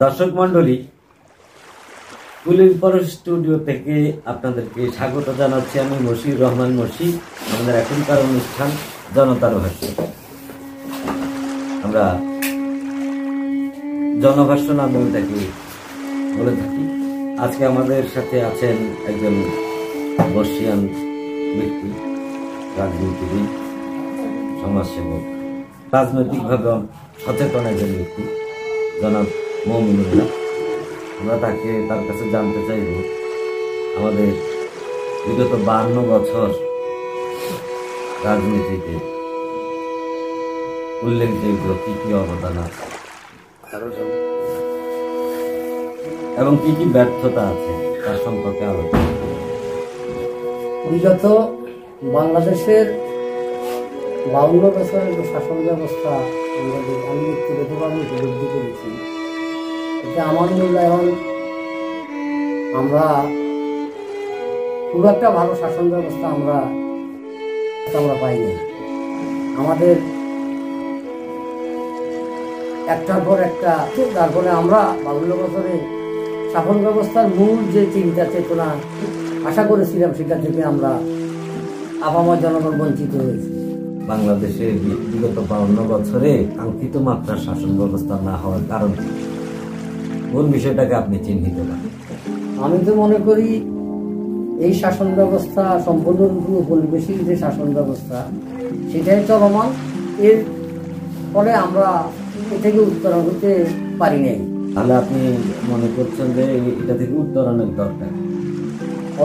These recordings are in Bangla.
দর্শক মন্ডলী, তুলির পরশ স্টুডিও থেকে আপনাদেরকে স্বাগত জানাচ্ছি। আমি মশিউর রহমান মশি। আমাদের এখনকার অনুষ্ঠান জনতার ভাষ্য। আমরা জনভাষ্য নামে এটাকে বলে থাকি। আজকে আমাদের সাথে আছেন একজন বর্ষিয়ান ব্যক্তি, রাজনীতিবিদ, সমাজসেবক, রাজনৈতিকভাবে সচেতন একজন ব্যক্তি, জনাব মমিনুল্লাহ। আমরা তার কাছে জানতে চাইব আমাদের বিগত 52 বছর রাজনীতিতে উল্লেখযোগ্য কি কি অবদান আছে এবং কি কি ব্যর্থতা আছে তার সম্পর্কে আলোচনা। বিগত বাংলাদেশের 52 বছরের যে শাসন ব্যবস্থা আমি ব্যক্তিগতভাবে উপলব্ধি করেছি, এটা আমার মূল্যায়ন আমরা খুব একটা ভালো শাসন ব্যবস্থা আমরা পাইনি। আমাদের একটার পর একটা, তারপরে আমরা 52 বছরে শাসন ব্যবস্থার মূল যে চিন্তা চেতনা আশা করেছিলাম সেটা থেকে আমরা আপামর জনগণ বঞ্চিত হয়েছি। বাংলাদেশে বিগত 52 বছরে কাঙ্ক্ষিত মাত্রার শাসন ব্যবস্থা না হওয়ার কারণ কোন বিষয়টাকে আপনি চিহ্নিত করেন? আমি তো মনে করি এই শাসন ব্যবস্থা সম্পূর্ণরূপে উপনিবেশিক যে শাসন ব্যবস্থা সেটাই চলমান। এর ফলে আমরা এ থেকে উত্তরণ হতে পারি নাই। তাহলে আপনি মনে করছেন যে এটা থেকে উত্তরণের দরকার?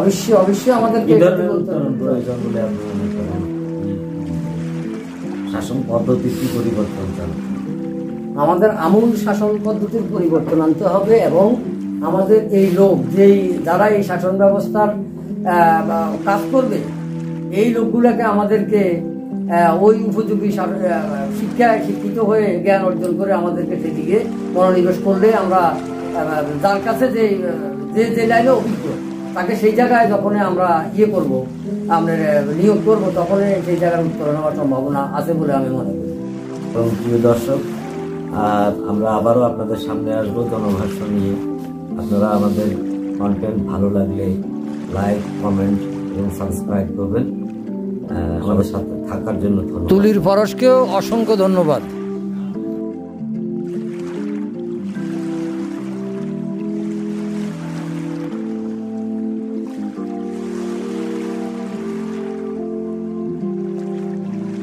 অবশ্যই আমাদের উত্তরণ প্রয়োজন বলে আপনি মনে করেন? শাসন পদ্ধতির কি পরিবর্তন চান? আমাদের আমূল শাসন পদ্ধতির পরিবর্তন আনতে হবে এবং আমাদের এই লোক যারা এই শাসন ব্যবস্থার কাজ করবে, এই লোকগুলোকে আমাদেরকে ওই উপযোগী শিক্ষায় শিক্ষিত হয়ে জ্ঞান অর্জন করে আমাদেরকে সেদিকে মনোনিবেশ করলে আমরা যার কাছে যে লাইনে অভিজ্ঞ তাকে সেই জায়গায় যখন আমরা করব, আমরা নিয়োগ করব, তখন সেই জায়গার উত্তরণ হওয়ার সম্ভাবনা আছে বলে আমি মনে করি। এবং প্রিয় দর্শক, আর আমরা আবারও আপনাদের সামনে আসবো জনভাষ্য নিয়ে। আপনারা আমাদের কন্টেন্ট ভালো লাগলে লাইক, কমেন্ট এবং সাবস্ক্রাইব করবেন। আমাদের সাথে থাকার জন্য ধন্যবাদ। তুলির পরশকেও অসংখ্য ধন্যবাদ।